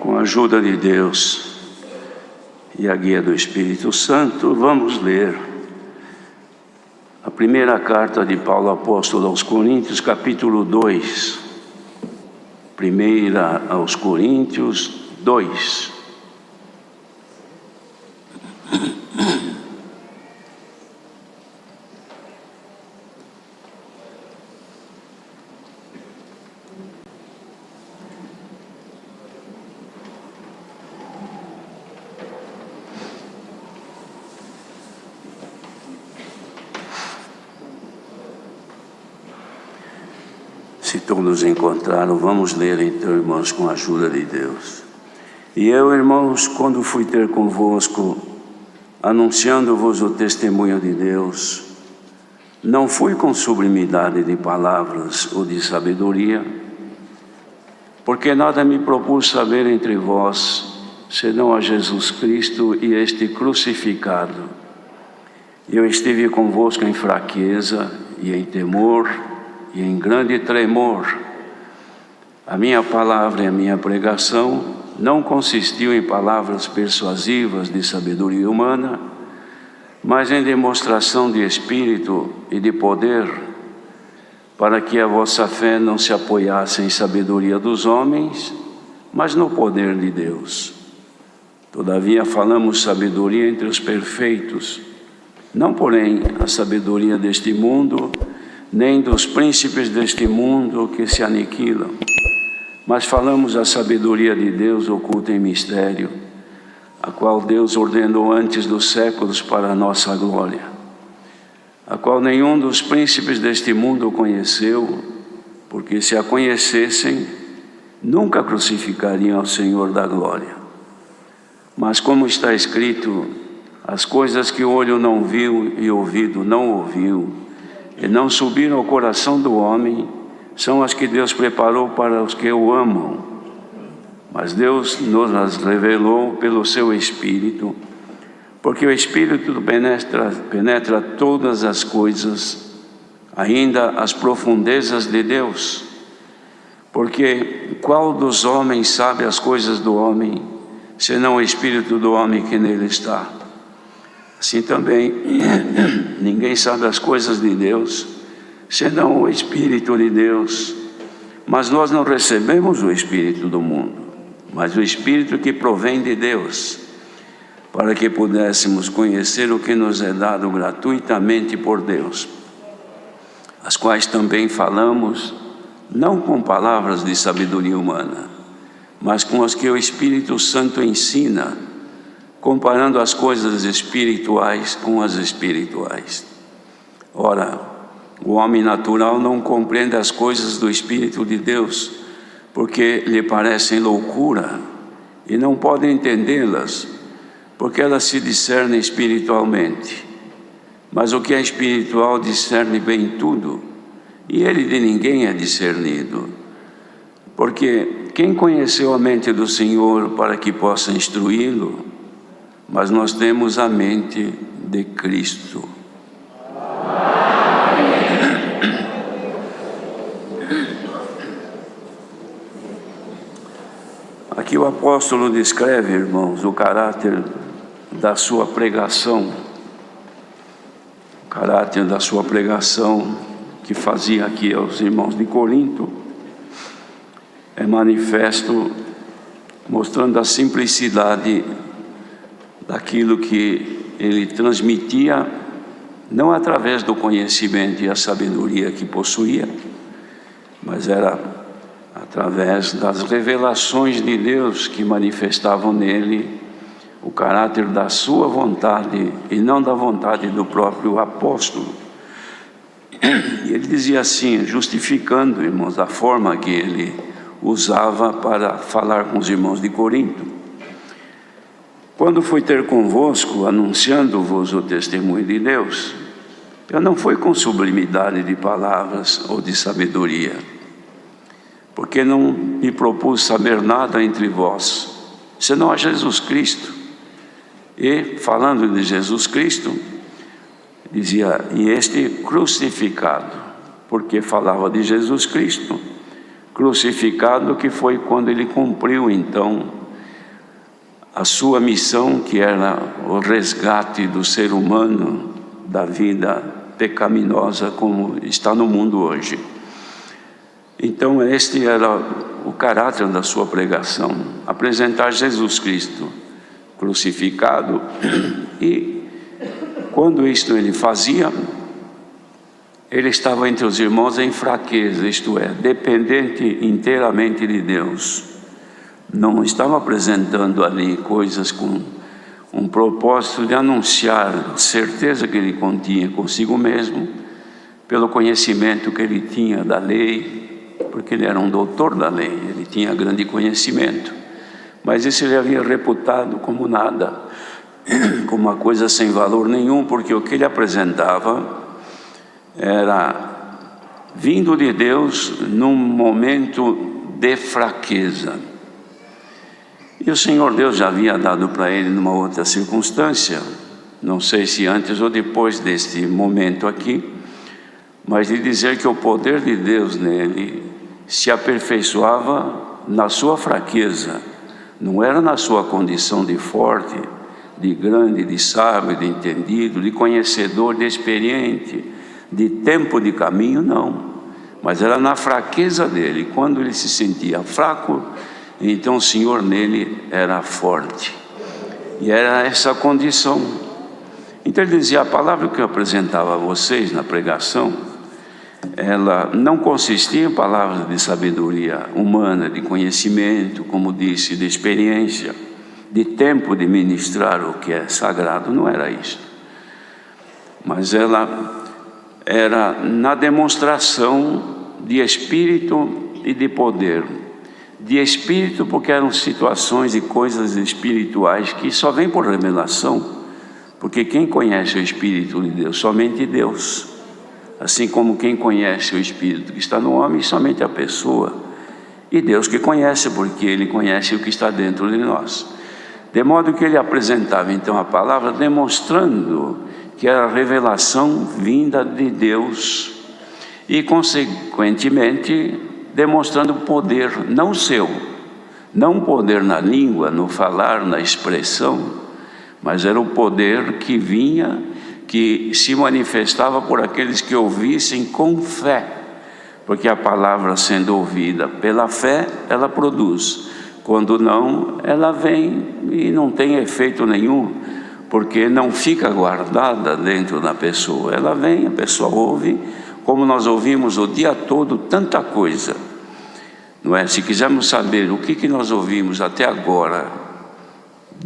Com a ajuda de Deus e a guia do Espírito Santo, vamos ler a primeira carta de Paulo apóstolo aos Coríntios, capítulo 2. Primeira aos Coríntios 2. Se todos encontraram, vamos ler então, irmãos, com a ajuda de Deus. E eu, irmãos, quando fui ter convosco, anunciando-vos o testemunho de Deus, não fui com sublimidade de palavras ou de sabedoria, porque nada me propus saber entre vós, senão a Jesus Cristo e este crucificado. Eu estive convosco em fraqueza e em temor, e em grande tremor. A minha palavra e a minha pregação não consistiu em palavras persuasivas de sabedoria humana, mas em demonstração de espírito e de poder, para que a vossa fé não se apoiasse em sabedoria dos homens, mas no poder de Deus. Todavia falamos sabedoria entre os perfeitos, não porém a sabedoria deste mundo, nem dos príncipes deste mundo que se aniquilam, mas falamos a sabedoria de Deus oculta em mistério, a qual Deus ordenou antes dos séculos para a nossa glória, a qual nenhum dos príncipes deste mundo conheceu, porque se a conhecessem, nunca crucificariam ao Senhor da glória. Mas como está escrito, as coisas que o olho não viu e o ouvido não ouviu, e não subiram ao coração do homem, são as que Deus preparou para os que o amam. Mas Deus nos as revelou pelo seu Espírito, porque o Espírito penetra todas as coisas, ainda as profundezas de Deus. Porque qual dos homens sabe as coisas do homem, senão o Espírito do homem que nele está? Assim também, ninguém sabe as coisas de Deus, senão o Espírito de Deus. Mas nós não recebemos o Espírito do mundo, mas o Espírito que provém de Deus, para que pudéssemos conhecer o que nos é dado gratuitamente por Deus, as quais também falamos, não com palavras de sabedoria humana, mas com as que o Espírito Santo ensina, comparando as coisas espirituais com as espirituais. Ora, o homem natural não compreende as coisas do Espírito de Deus, porque lhe parecem loucura, e não pode entendê-las, porque elas se discernem espiritualmente. Mas o que é espiritual discerne bem tudo, e ele de ninguém é discernido. Porque quem conheceu a mente do Senhor para que possa instruí-lo? Mas nós temos a mente de Cristo. Aqui o apóstolo descreve, irmãos, o caráter da sua pregação. O caráter da sua pregação que fazia aqui aos irmãos de Corinto é manifesto, mostrando a simplicidade daquilo que ele transmitia, não através do conhecimento e a sabedoria que possuía, mas era através das revelações de Deus que manifestavam nele o caráter da sua vontade e não da vontade do próprio apóstolo. E ele dizia assim, justificando, irmãos, a forma que ele usava para falar com os irmãos de Corinto. Quando fui ter convosco, anunciando-vos o testemunho de Deus, eu não fui com sublimidade de palavras ou de sabedoria, porque não me propus saber nada entre vós, senão a Jesus Cristo. E, falando de Jesus Cristo, dizia, e este crucificado, porque falava de Jesus Cristo, crucificado, que foi quando ele cumpriu, então, a sua missão, que era o resgate do ser humano da vida pecaminosa como está no mundo hoje. Então este era o caráter da sua pregação, apresentar Jesus Cristo crucificado. E quando isto ele fazia, ele estava entre os irmãos em fraqueza, isto é, dependente inteiramente de Deus. Não estava apresentando ali coisas com um propósito de anunciar certeza que ele continha consigo mesmo, pelo conhecimento que ele tinha da lei, porque ele era um doutor da lei, ele tinha grande conhecimento. Mas isso ele havia reputado como nada, como uma coisa sem valor nenhum, porque o que ele apresentava era vindo de Deus num momento de fraqueza. E o Senhor Deus já havia dado para ele numa outra circunstância, não sei se antes ou depois deste momento aqui, mas de dizer que o poder de Deus nele se aperfeiçoava na sua fraqueza, não era na sua condição de forte, de grande, de sábio, de entendido, de conhecedor, de experiente, de tempo de caminho, não, mas era na fraqueza dele. Quando ele se sentia fraco, então o Senhor nele era forte, e era essa condição. Então ele dizia: a palavra que eu apresentava a vocês na pregação, ela não consistia em palavras de sabedoria humana, de conhecimento, como disse, de experiência, de tempo de ministrar o que é sagrado, não era isso, mas ela era na demonstração de espírito e de poder. De espírito, porque eram situações e coisas espirituais que só vêm por revelação, porque quem conhece o Espírito de Deus? Somente Deus. Assim como quem conhece o Espírito que está no homem, somente a pessoa. E Deus que conhece, porque Ele conhece o que está dentro de nós. De modo que ele apresentava então a palavra, demonstrando que era a revelação vinda de Deus, e consequentemente demonstrando poder, não seu, não poder na língua, no falar, na expressão, mas era o poder que vinha, que se manifestava por aqueles que ouvissem com fé, porque a palavra sendo ouvida pela fé, ela produz, quando não, ela vem e não tem efeito nenhum, porque não fica guardada dentro da pessoa. Ela vem, a pessoa ouve, como nós ouvimos o dia todo tanta coisa, não é? Se quisermos saber o que nós ouvimos até agora,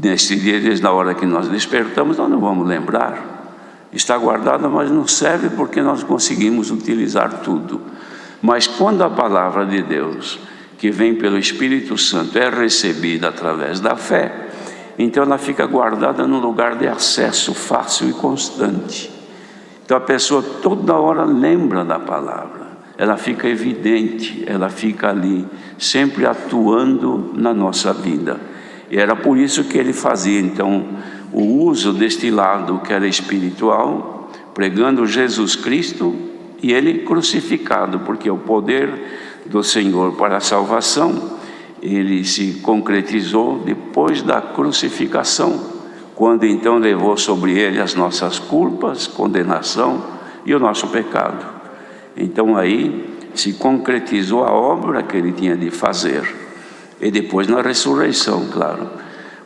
neste dia, desde a hora que nós despertamos, nós não vamos lembrar, está guardada, mas não serve, porque nós conseguimos utilizar tudo. Mas quando a palavra de Deus, que vem pelo Espírito Santo, é recebida através da fé, então ela fica guardada num lugar de acesso fácil e constante. Então a pessoa toda hora lembra da palavra, ela fica evidente, ela fica ali, sempre atuando na nossa vida. E era por isso que ele fazia então o uso deste lado que era espiritual, pregando Jesus Cristo e ele crucificado, porque o poder do Senhor para a salvação, ele se concretizou depois da crucificação, quando então levou sobre ele as nossas culpas, condenação e o nosso pecado. Então aí se concretizou a obra que ele tinha de fazer, e depois na ressurreição, claro.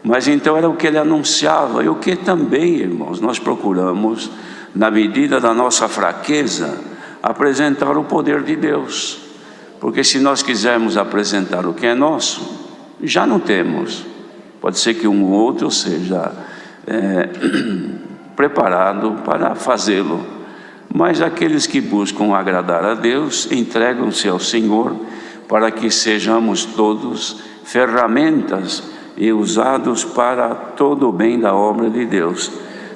Mas então era o que ele anunciava, e o que também, irmãos, nós procuramos, na medida da nossa fraqueza, apresentar o poder de Deus. Porque se nós quisermos apresentar o que é nosso, já não temos. Pode ser que um ou outro seja preparado para fazê-lo, mas aqueles que buscam agradar a Deus, entregam-se ao Senhor, para que sejamos todos ferramentas e usados para todo o bem da obra de Deus.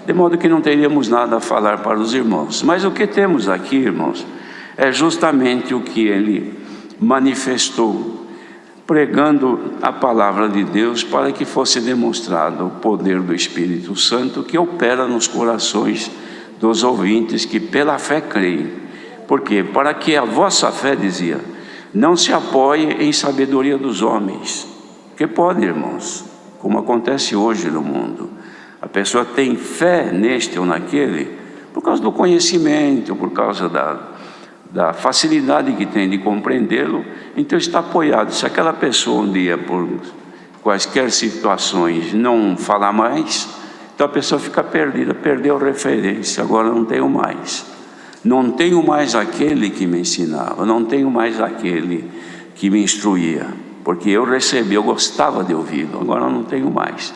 De modo que não teríamos nada a falar para os irmãos. Mas o que temos aqui, irmãos, é justamente o que ele manifestou, pregando a palavra de Deus, para que fosse demonstrado o poder do Espírito Santo que opera nos corações dos ouvintes que pela fé creem. Por quê? Para que a vossa fé, dizia, não se apoie em sabedoria dos homens. Que pode, irmãos, como acontece hoje no mundo. A pessoa tem fé neste ou naquele por causa do conhecimento, por causa da facilidade que tem de compreendê-lo, então está apoiado. Se aquela pessoa um dia, por quaisquer situações, não falar mais, então a pessoa fica perdida, perdeu a referência, agora não tenho mais. Não tenho mais aquele que me ensinava, não tenho mais aquele que me instruía, porque eu recebi, eu gostava de ouvi-lo, agora não tenho mais.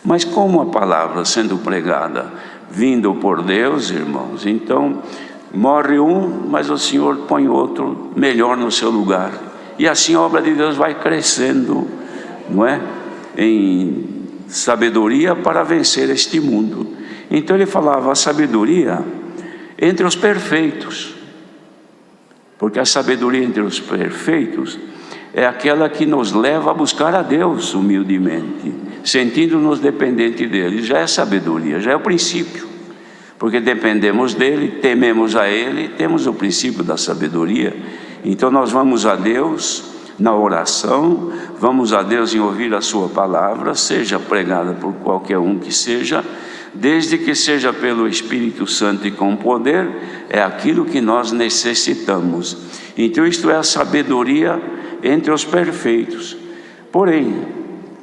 Mas como a palavra sendo pregada, vindo por Deus, irmãos, então morre um, mas o Senhor põe outro melhor no seu lugar. E assim a obra de Deus vai crescendo, não é? Em sabedoria para vencer este mundo. Então ele falava a sabedoria entre os perfeitos, porque a sabedoria entre os perfeitos é aquela que nos leva a buscar a Deus humildemente, sentindo-nos dependentes dele. Já é sabedoria, já é o princípio, porque dependemos dele, tememos a ele, temos o princípio da sabedoria. Então nós vamos a Deus na oração, vamos a Deus em ouvir a sua palavra, seja pregada por qualquer um que seja, desde que seja pelo Espírito Santo e com poder, é aquilo que nós necessitamos. Então isto é a sabedoria entre os perfeitos. Porém,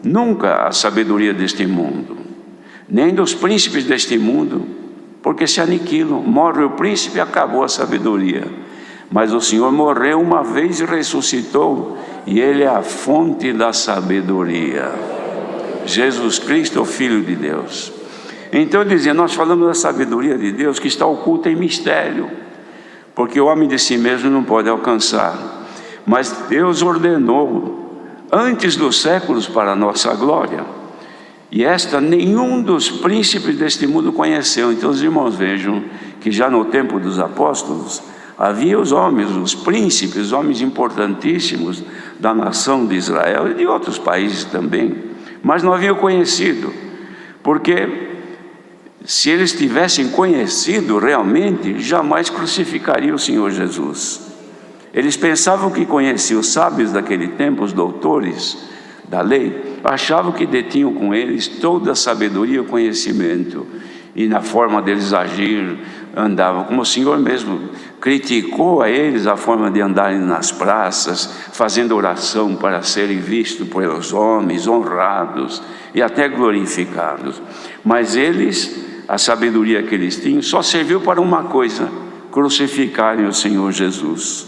nunca a sabedoria deste mundo, nem dos príncipes deste mundo, porque se aniquilam. Morre o príncipe e acabou a sabedoria. Mas o Senhor morreu uma vez e ressuscitou, e Ele é a fonte da sabedoria. Jesus Cristo, o Filho de Deus. Então dizia, nós falamos da sabedoria de Deus que está oculta em mistério, porque o homem de si mesmo não pode alcançar. Mas Deus ordenou antes dos séculos para a nossa glória, e esta nenhum dos príncipes deste mundo conheceu. Então os irmãos vejam que já no tempo dos apóstolos havia os homens, os príncipes, homens importantíssimos da nação de Israel e de outros países também, mas não haviam conhecido, porque se eles tivessem conhecido realmente, jamais crucificariam o Senhor Jesus. Eles pensavam que conheciam os sábios daquele tempo, os doutores da lei, achavam que detinham com eles toda a sabedoria e o conhecimento, e na forma deles agir, andavam, como o Senhor mesmo criticou a eles a forma de andarem nas praças, fazendo oração para serem vistos pelos homens, honrados e até glorificados. Mas eles, a sabedoria que eles tinham, só serviu para uma coisa: crucificarem o Senhor Jesus.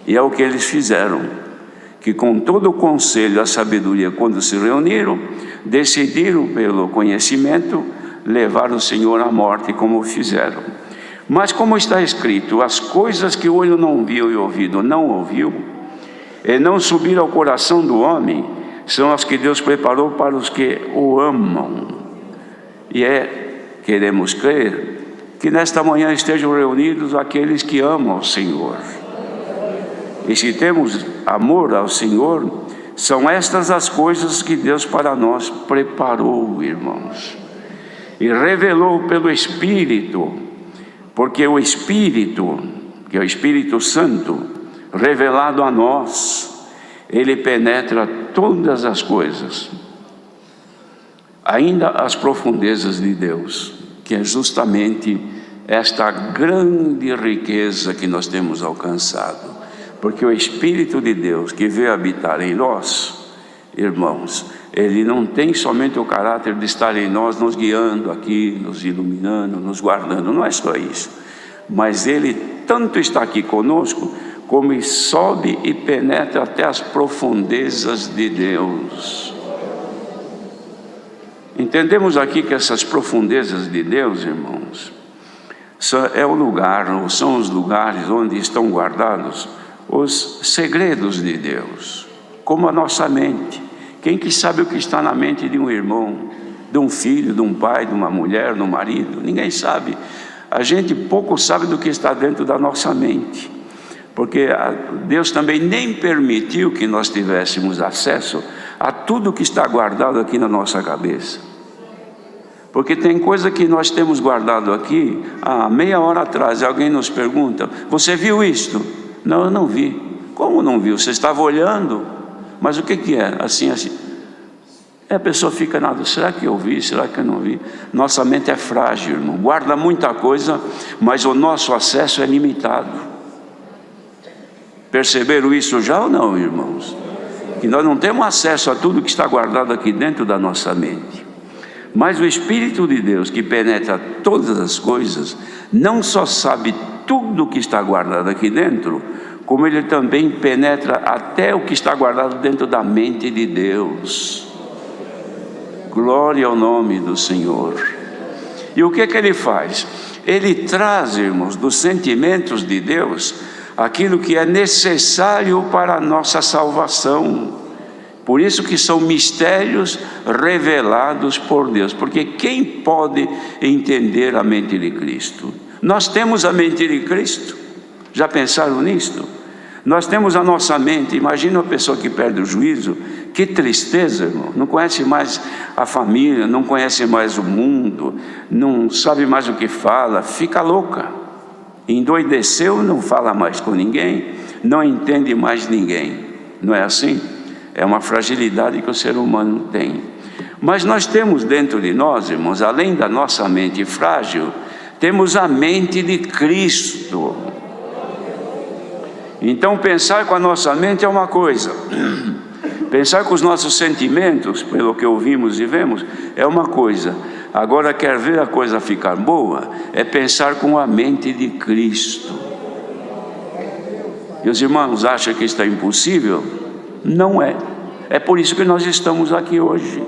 E é o que eles fizeram, que com todo o conselho, a sabedoria, quando se reuniram, decidiram pelo conhecimento levar o Senhor à morte, como fizeram. Mas como está escrito, as coisas que o olho não viu e o ouvido não ouviu, e não subiram ao coração do homem, são as que Deus preparou para os que o amam. E queremos crer que nesta manhã estejam reunidos aqueles que amam ao Senhor. E se temos amor ao Senhor, são estas as coisas que Deus para nós preparou, irmãos, e revelou pelo Espírito, porque o Espírito, que é o Espírito Santo, revelado a nós, ele penetra todas as coisas, ainda as profundezas de Deus, que é justamente esta grande riqueza que nós temos alcançado. Porque o Espírito de Deus que veio habitar em nós, irmãos, ele não tem somente o caráter de estar em nós, nos guiando aqui, nos iluminando, nos guardando, não é só isso, mas ele tanto está aqui conosco, como sobe e penetra até as profundezas de Deus. Entendemos aqui que essas profundezas de Deus, irmãos, é o lugar, ou são os lugares onde estão guardados os segredos de Deus, como a nossa mente. Quem que sabe o que está na mente de um irmão, de um filho, de um pai, de uma mulher, de um marido? Ninguém sabe. A gente pouco sabe do que está dentro da nossa mente, porque Deus também nem permitiu que nós tivéssemos acesso a tudo que está guardado aqui na nossa cabeça. Porque tem coisa que nós temos guardado aqui, há meia hora atrás, alguém nos pergunta, você viu isto? Não, eu não vi. Como não viu? Você estava olhando, mas o que é? Assim. A pessoa fica na dúvida, será que eu vi, será que eu não vi? Nossa mente é frágil, irmão, guarda muita coisa, mas o nosso acesso é limitado. Perceberam isso já ou não, irmãos? Que nós não temos acesso a tudo que está guardado aqui dentro da nossa mente. Mas o Espírito de Deus, que penetra todas as coisas, não só sabe tudo o que está guardado aqui dentro, como ele também penetra até o que está guardado dentro da mente de Deus. Glória ao nome do Senhor. E o que ele faz? Ele traz, irmãos, dos sentimentos de Deus, aquilo que é necessário para a nossa salvação. Por isso que são mistérios revelados por Deus, porque quem pode entender a mente de Cristo? Nós temos a mente de Cristo, já pensaram nisto? Nós temos a nossa mente. Imagina uma pessoa que perde o juízo, que tristeza, irmão, não conhece mais a família, não conhece mais o mundo, não sabe mais o que fala, fica louca, endoideceu, não fala mais com ninguém, não entende mais ninguém, não é assim? É uma fragilidade que o ser humano tem. Mas nós temos dentro de nós, irmãos, além da nossa mente frágil, temos a mente de Cristo. Então pensar com a nossa mente é uma coisa, pensar com os nossos sentimentos, pelo que ouvimos e vemos, é uma coisa. Agora, quer ver a coisa ficar boa? É pensar com a mente de Cristo. E os irmãos acham que isso é impossível? Não é. É por isso que nós estamos aqui hoje.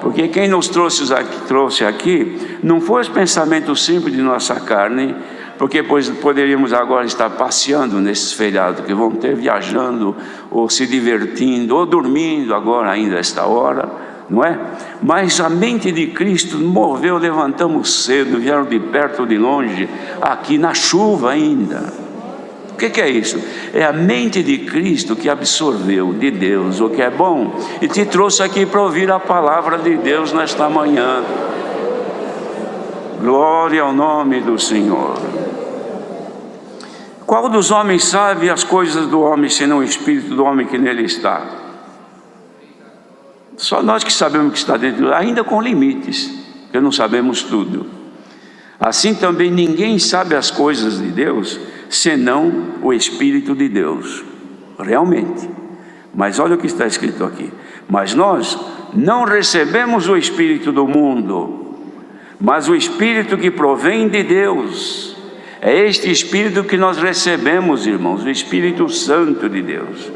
Porque quem nos trouxe aqui não foi os pensamentos simples de nossa carne, porque poderíamos agora estar passeando nesses feriados que vão ter, viajando, ou se divertindo, ou dormindo agora ainda esta hora, não é? Mas a mente de Cristo moveu, levantamos cedo, vieram de perto ou de longe, aqui na chuva ainda. O que é isso? É a mente de Cristo que absorveu de Deus o que é bom e te trouxe aqui para ouvir a palavra de Deus nesta manhã. Glória ao nome do Senhor. Qual dos homens sabe as coisas do homem, senão o Espírito do homem que nele está? Só nós que sabemos o que está dentro, ainda com limites, porque não sabemos tudo. Assim também ninguém sabe as coisas de Deus, senão o Espírito de Deus, realmente. Mas olha o que está escrito aqui: mas nós não recebemos o Espírito do mundo, mas o Espírito que provém de Deus. É este Espírito que nós recebemos, irmãos, o Espírito Santo de Deus,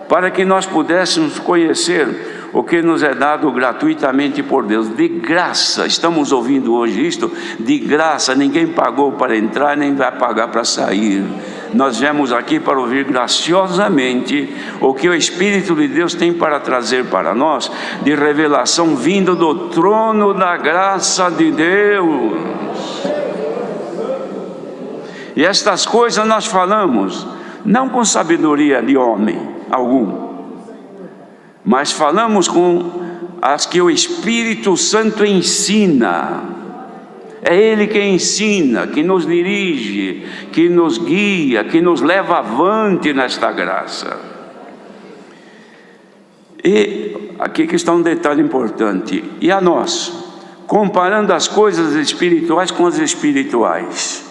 para que nós pudéssemos conhecer o que nos é dado gratuitamente por Deus, de graça. Estamos ouvindo hoje isto, de graça, ninguém pagou para entrar, nem vai pagar para sair. Nós viemos aqui para ouvir graciosamente o que o Espírito de Deus tem para trazer para nós, de revelação vindo do trono da graça de Deus. E estas coisas nós falamos, não com sabedoria de homem algum, mas falamos com as que o Espírito Santo ensina. É Ele que ensina, que nos dirige, que nos guia, que nos leva avante nesta graça. E aqui que está um detalhe importante: e a nós, comparando as coisas espirituais com as espirituais,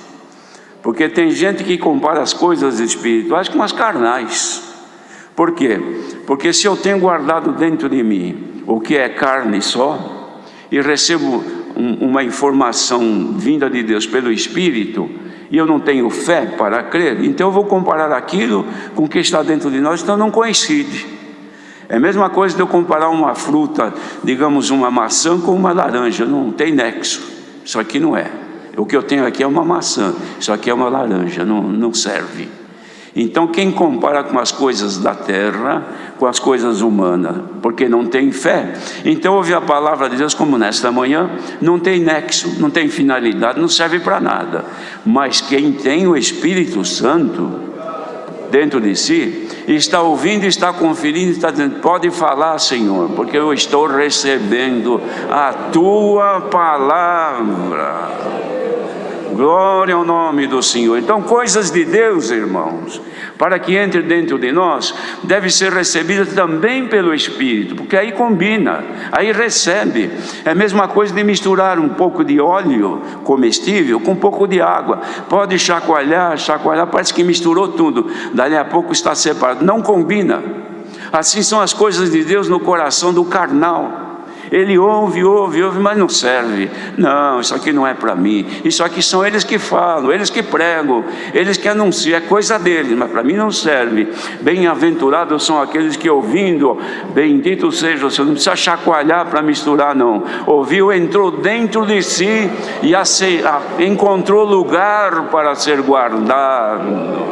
porque tem gente que compara as coisas espirituais com as carnais. Por quê? Porque se eu tenho guardado dentro de mim o que é carne só, e recebo uma informação vinda de Deus pelo Espírito, e eu não tenho fé para crer, então eu vou comparar aquilo com o que está dentro de nós, então não coincide. É a mesma coisa de eu comparar uma fruta, digamos uma maçã com uma laranja, não tem nexo. Isso aqui não é. O que eu tenho aqui é uma maçã, isso aqui é uma laranja, não serve. Então quem compara com as coisas da terra, com as coisas humanas, porque não tem fé, então ouve a palavra de Deus como nesta manhã, não tem nexo, não tem finalidade, não serve para nada. Mas quem tem o Espírito Santo dentro de si, está ouvindo, está conferindo, está dizendo: pode falar, Senhor, porque eu estou recebendo a tua palavra. Glória ao nome do Senhor. Então, coisas de Deus, irmãos, para que entre dentro de nós, deve ser recebida também pelo Espírito, porque aí combina, aí recebe. É a mesma coisa de misturar um pouco de óleo comestível com um pouco de água. Pode chacoalhar, parece que misturou tudo, dali a pouco está separado. Não combina. Assim são as coisas de Deus no coração do carnal. Ele ouve, mas não serve. Não, isso aqui não é para mim. Isso aqui são eles que falam, eles que pregam, eles que anunciam, é coisa deles, mas para mim não serve. Bem-aventurados são aqueles que ouvindo, bendito seja o Senhor. Não precisa chacoalhar para misturar, não. Ouviu, entrou dentro de si e encontrou lugar para ser guardado.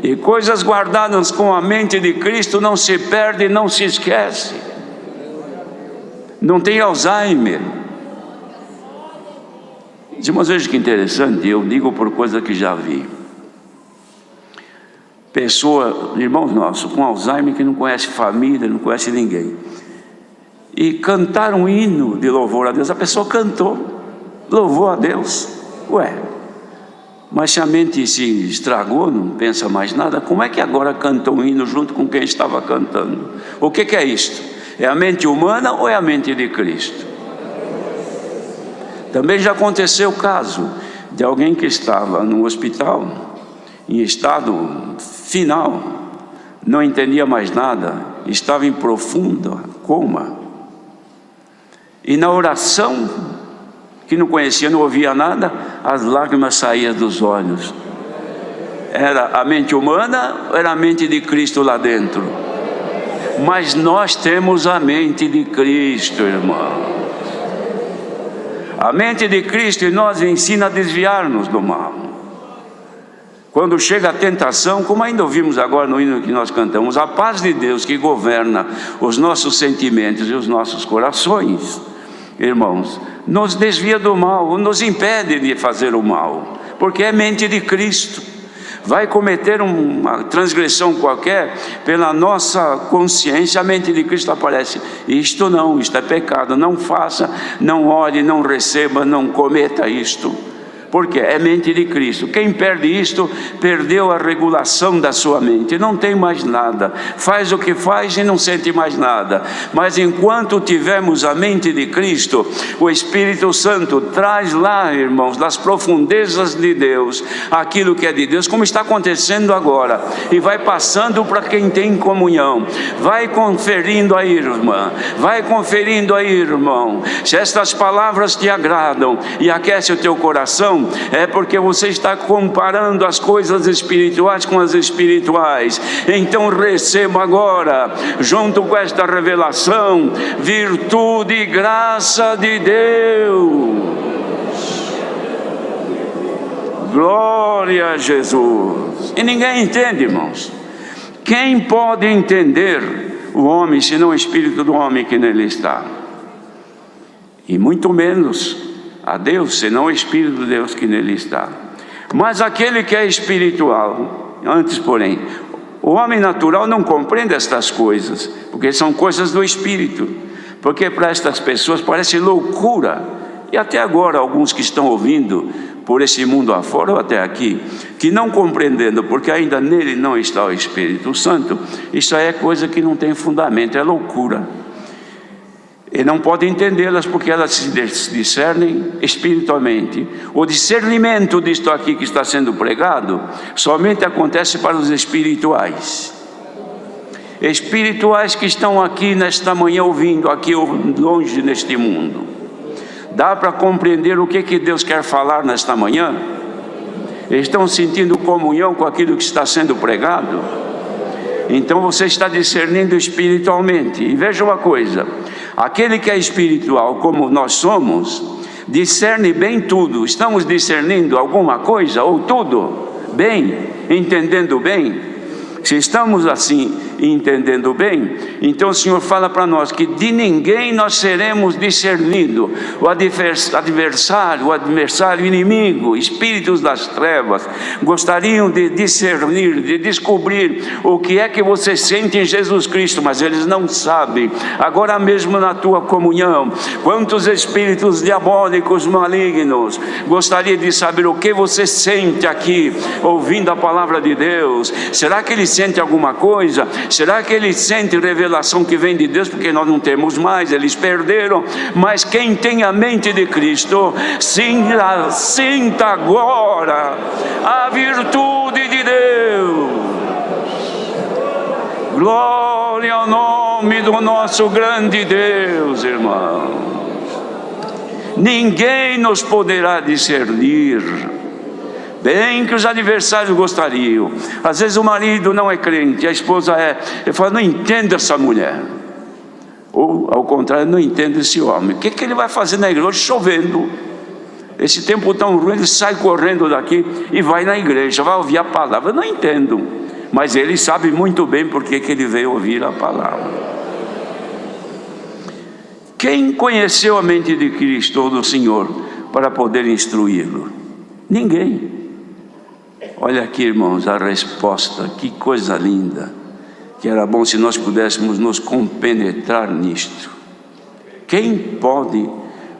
E coisas guardadas com a mente de Cristo não se perde, não se esquece. Não tem Alzheimer. Mas veja que interessante, eu digo por coisa que já vi. Pessoa, irmãos nossos, com Alzheimer que não conhece família, não conhece ninguém. E cantaram um hino de louvor a Deus. A pessoa cantou, louvou a Deus. Ué, mas se a mente se estragou, não pensa mais nada, como é que agora canta um hino junto com quem estava cantando? O que é isto? É a mente humana ou é a mente de Cristo? Também já aconteceu o caso de alguém que estava no hospital, em estado final, não entendia mais nada, estava em profundo coma, e na oração, que não conhecia, não ouvia nada, as lágrimas saíam dos olhos. Era a mente humana ou era a mente de Cristo lá dentro? Mas nós temos a mente de Cristo, irmão. A mente de Cristo em nós ensina a desviar-nos do mal. Quando chega a tentação, como ainda ouvimos agora no hino que nós cantamos, a paz de Deus que governa os nossos sentimentos e os nossos corações, irmãos, nos desvia do mal, nos impede de fazer o mal, porque é mente de Cristo. Vai cometer uma transgressão qualquer, pela nossa consciência, a mente de Cristo aparece. Isto não, isto é pecado, não faça, não ore, não receba, não cometa isto. Porque é mente de Cristo. Quem perde isto, perdeu a regulação da sua mente, não tem mais nada, faz o que faz e não sente mais nada. Mas enquanto tivermos a mente de Cristo, o Espírito Santo traz lá, irmãos, das profundezas de Deus, aquilo que é de Deus, como está acontecendo agora, e vai passando para quem tem comunhão. Vai conferindo aí, irmã, vai conferindo aí, irmão. Se estas palavras te agradam e aquecem o teu coração, é porque você está comparando as coisas espirituais com as espirituais. Então receba agora, junto com esta revelação, virtude e graça de Deus. Glória a Jesus. E ninguém entende, irmãos. Quem pode entender o homem, senão o espírito do homem que nele está? E muito menos a Deus, senão o Espírito de Deus que nele está. Mas aquele que é espiritual, antes porém, o homem natural não compreende estas coisas, porque são coisas do Espírito, porque para estas pessoas parece loucura, e até agora alguns que estão ouvindo por esse mundo afora ou até aqui, que não compreendendo, porque ainda nele não está o Espírito Santo, isso aí é coisa que não tem fundamento, é loucura. E não pode entendê-las porque elas se discernem espiritualmente. O discernimento disto aqui que está sendo pregado somente acontece para os espirituais. Espirituais que estão aqui nesta manhã ouvindo, aqui longe neste mundo. Dá para compreender o que Deus quer falar nesta manhã? Estão sentindo comunhão com aquilo que está sendo pregado? Então você está discernindo espiritualmente. E veja uma coisa, aquele que é espiritual, como nós somos, discerne bem tudo. Estamos discernindo alguma coisa ou tudo? Bem, entendendo bem? Se estamos assim, entendendo bem? Então o Senhor fala para nós que de ninguém nós seremos discernidos. O adversário inimigo, espíritos das trevas, gostariam de discernir, de descobrir o que é que você sente em Jesus Cristo, mas eles não sabem. Agora mesmo na tua comunhão, quantos espíritos diabólicos malignos gostariam de saber o que você sente aqui, ouvindo a palavra de Deus? Será que ele sente alguma coisa? Será que ele sente revelação que vem de Deus? Porque nós não temos mais, eles perderam. Mas quem tem a mente de Cristo, sinta agora a virtude de Deus. Glória ao nome do nosso grande Deus, irmão. Ninguém nos poderá discernir. Bem que os adversários gostariam. Às vezes o marido não é crente, a esposa é. Ele fala, não entendo essa mulher. Ou ao contrário, não entendo esse homem. O que ele vai fazer na igreja? Hoje chovendo. Esse tempo tão ruim, ele sai correndo daqui e vai na igreja, vai ouvir a palavra. Eu não entendo. Mas ele sabe muito bem por que ele veio ouvir a palavra. Quem conheceu a mente de Cristo ou do Senhor para poder instruí-lo? Ninguém. Olha aqui, irmãos, a resposta, que coisa linda, que era bom se nós pudéssemos nos compenetrar nisto. Quem pode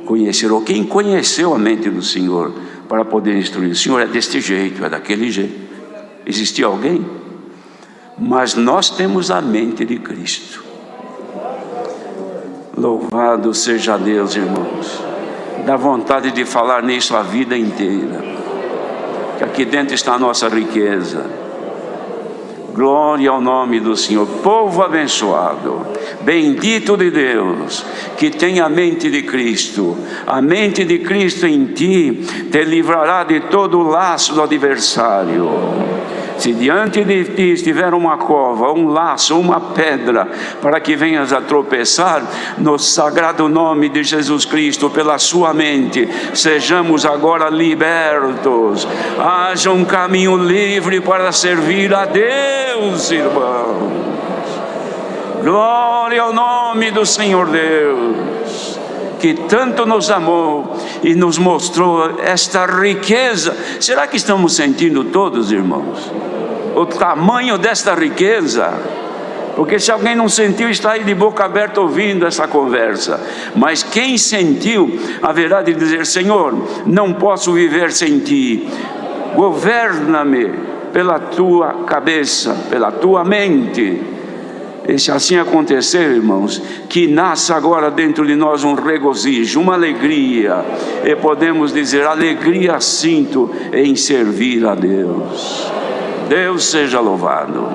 conhecer, ou quem conheceu a mente do Senhor para poder instruir? O Senhor é deste jeito, é daquele jeito. Existia alguém? Mas nós temos a mente de Cristo. Louvado seja Deus, irmãos. Dá vontade de falar nisso a vida inteira. Que aqui dentro está a nossa riqueza. Glória ao nome do Senhor. Povo abençoado, bendito de Deus, que tem a mente de Cristo. A mente de Cristo em ti te livrará de todo o laço do adversário. Se diante de ti estiver uma cova, um laço, uma pedra, para que venhas a tropeçar, no sagrado nome de Jesus Cristo, pela sua mente, sejamos agora libertos. Haja um caminho livre para servir a Deus, irmãos. Glória ao nome do Senhor Deus, que tanto nos amou e nos mostrou esta riqueza. Será que estamos sentindo todos, irmãos, o tamanho desta riqueza? Porque se alguém não sentiu, está aí de boca aberta ouvindo essa conversa. Mas quem sentiu, haverá de dizer, Senhor, não posso viver sem ti. Governa-me pela tua cabeça, pela tua mente. E se assim acontecer, irmãos, que nasça agora dentro de nós um regozijo, uma alegria, e podemos dizer, alegria sinto em servir a Deus. Deus seja louvado.